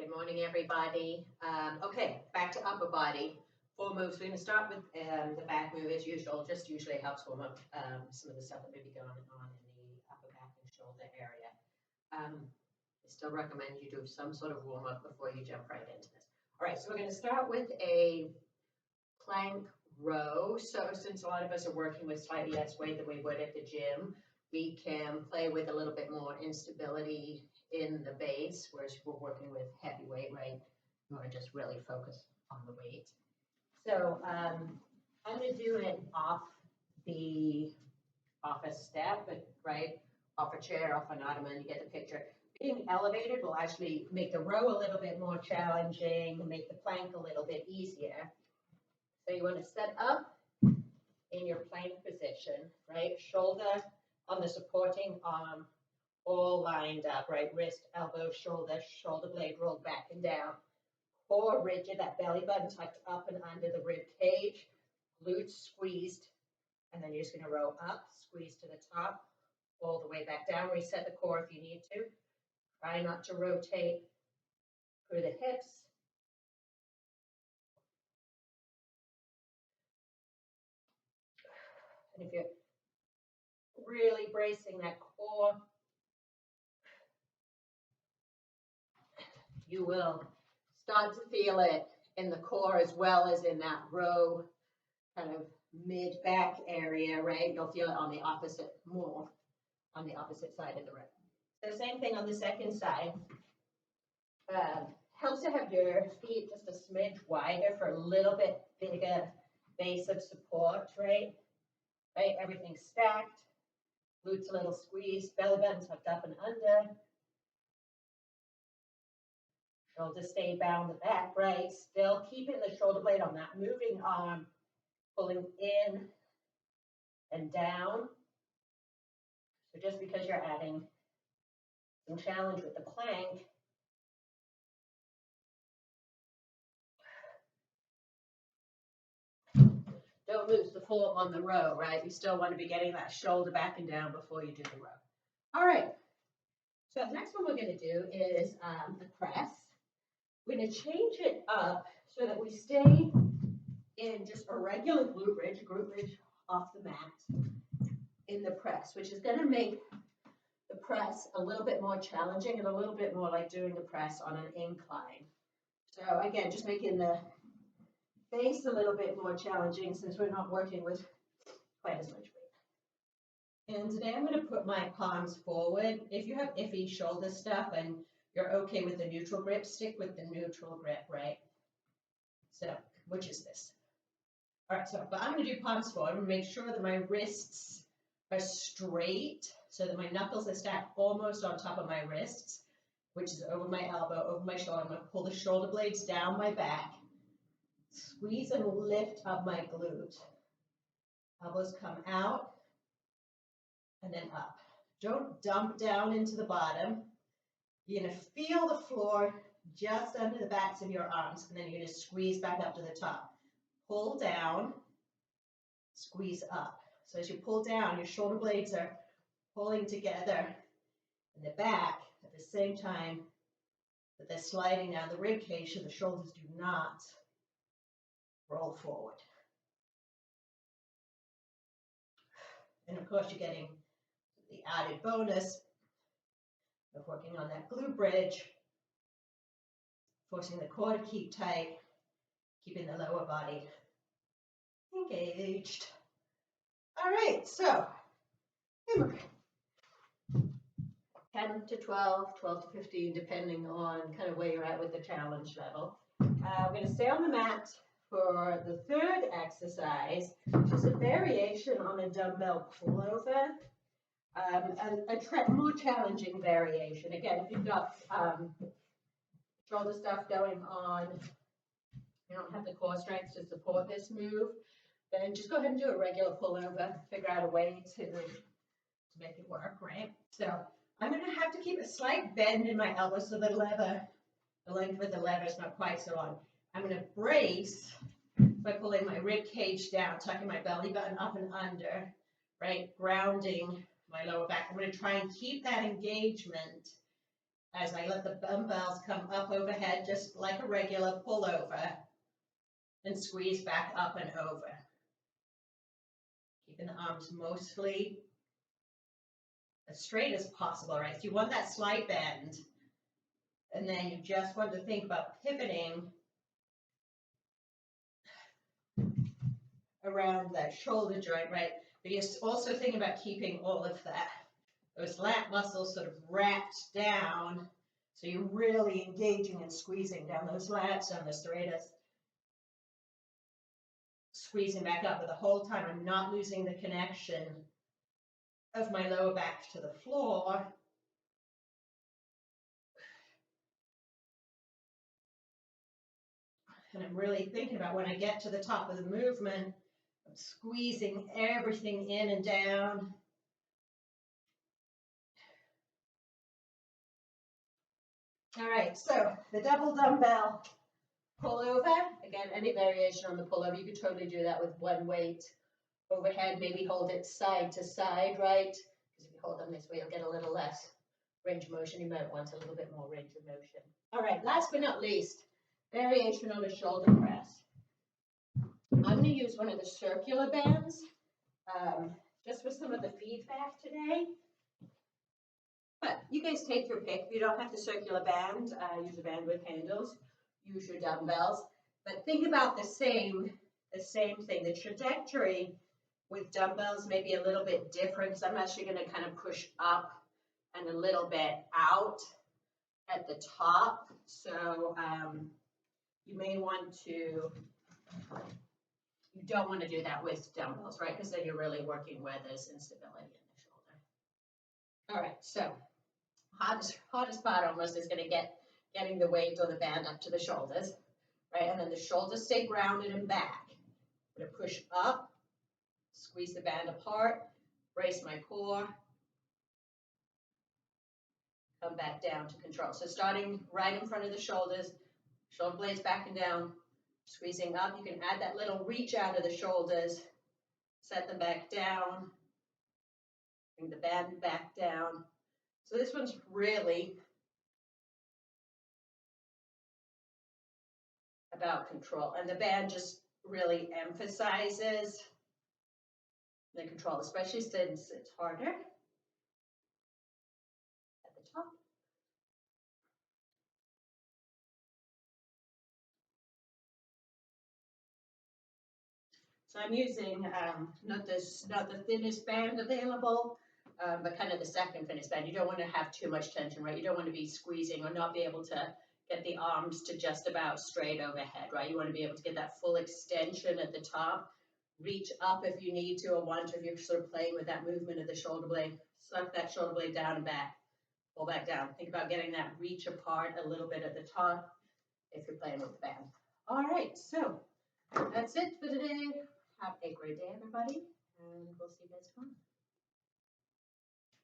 Good morning, everybody. Okay, back to upper body. 4 moves. We're going to start with the back move as usual. Just usually helps warm up some of the stuff that may be going on in the upper back and shoulder area. I still recommend you do some sort of warm up before you jump right into this. All right, so we're going to start with a plank row. So since a lot of us are working with slightly less weight than we would at the gym, we can play with a little bit more instability in the base, whereas we're working with heavy weight, right? You want to just really focus on the weight. So I'm going to do it off a step, right? Off a chair, off an ottoman, you get the picture. Being elevated will actually make the row a little bit more challenging, make the plank a little bit easier. So you want to set up in your plank position, right? Shoulder on the supporting arm, all lined up, right? Wrist, elbow, shoulder blade rolled back and down. Core rigid, that belly button tucked up and under the rib cage. Glutes squeezed. And then you're just going to row up, squeeze to the top, all the way back down. Reset the core if you need to. Try not to rotate through the hips. And if you're really bracing that core, you will start to feel it in the core as well as in that row, kind of mid-back area, right? You'll feel it on the opposite, more on the opposite side of the rib. So same thing on the second side. Helps to have your feet just a smidge wider for a little bit bigger base of support, right? Right, everything stacked, glutes a little squeezed, belly button tucked up and under. Shoulder stay bound the back, right? Still keeping the shoulder blade on that moving arm, pulling in and down. So just because you're adding some challenge with the plank, don't lose the form on the row, right? You still want to be getting that shoulder back and down before you do the row. All right. So the next one we're going to do is the press. We're going to change it up so that we stay in just a regular glute bridge off the mat in the press, which is going to make the press a little bit more challenging and a little bit more like doing the press on an incline. So again, just making the base a little bit more challenging since we're not working with quite as much weight. And today I'm going to put my palms forward. If you have iffy shoulder stuff and you're okay with the neutral grip, stick with the neutral grip, right? So, which is this. All right, so but I'm going to do palms forward and make sure that my wrists are straight so that my knuckles are stacked almost on top of my wrists, which is over my elbow, over my shoulder. I'm going to pull the shoulder blades down my back, squeeze and lift up my glute. Elbows come out and then up. Don't dump down into the bottom. You're going to feel the floor just under the backs of your arms, and then you're going to squeeze back up to the top. Pull down, squeeze up. So as you pull down, your shoulder blades are pulling together in the back at the same time that they're sliding down the rib cage so the shoulders do not roll forward. And of course, you're getting the added bonus of working on that glute bridge, forcing the core to keep tight, keeping the lower body engaged. All right, so 10 to 12, 12 to 15, depending on kind of where you're at with the challenge level. We're going to stay on the mat for the third exercise, which is a variation on a dumbbell pullover. A more challenging variation. Again, if you've got shoulder stuff going on, you don't have the core strength to support this move, then just go ahead and do a regular pullover. Figure out a way to make it work, right? So I'm going to have to keep a slight bend in my elbow so the length of the lever is not quite so long. I'm going to brace by pulling my rib cage down, tucking my belly button up and under, right? Grounding my lower back. I'm going to try and keep that engagement as I let the dumbbells come up overhead, just like a regular pullover, and squeeze back up and over. Keeping the arms mostly as straight as possible, right? So you want that slight bend, and then you just want to think about pivoting around that shoulder joint, right? But you're also thinking about keeping all of that, those lat muscles sort of wrapped down. So you're really engaging and squeezing down those lats on the serratus. Squeezing back up, but the whole time I'm not losing the connection of my lower back to the floor. And I'm really thinking about when I get to the top of the movement, I'm squeezing everything in and down. All right, so the double dumbbell pullover. Again, any variation on the pullover, you could totally do that with one weight overhead. Maybe hold it side to side, right? Because if you hold them this way, you'll get a little less range of motion. You might want a little bit more range of motion. All right, last but not least, variation on the shoulder press. I'm going to use one of the circular bands just for some of the feedback today. But you guys take your pick. If you don't have the circular band, use a band with handles. Use your dumbbells. But think about the same thing. The trajectory with dumbbells may be a little bit different because I'm actually going to kind of push up and a little bit out at the top. So you may want to, you don't want to do that with dumbbells, right? Because then you're really working where there's instability in the shoulder. All right, so hardest part almost is going to getting the weight or the band up to the shoulders, right? And then the shoulders stay grounded and back. I'm going to push up, squeeze the band apart, brace my core, come back down to control. So starting right in front of the shoulders, shoulder blades back and down, squeezing up. You can add that little reach out of the shoulders, set them back down, bring the band back down. So this one's really about control, and the band just really emphasizes the control, especially since it's harder at the top. So I'm using not the thinnest band available, but kind of the second thinnest band. You don't want to have too much tension, right? You don't want to be squeezing or not be able to get the arms to just about straight overhead, right? You want to be able to get that full extension at the top. Reach up if you need to, or want to if you're sort of playing with that movement of the shoulder blade. Suck that shoulder blade down and back. Pull back down. Think about getting that reach apart a little bit at the top if you're playing with the band. All right, so that's it for today. Have a great day, everybody, and we'll see you guys tomorrow.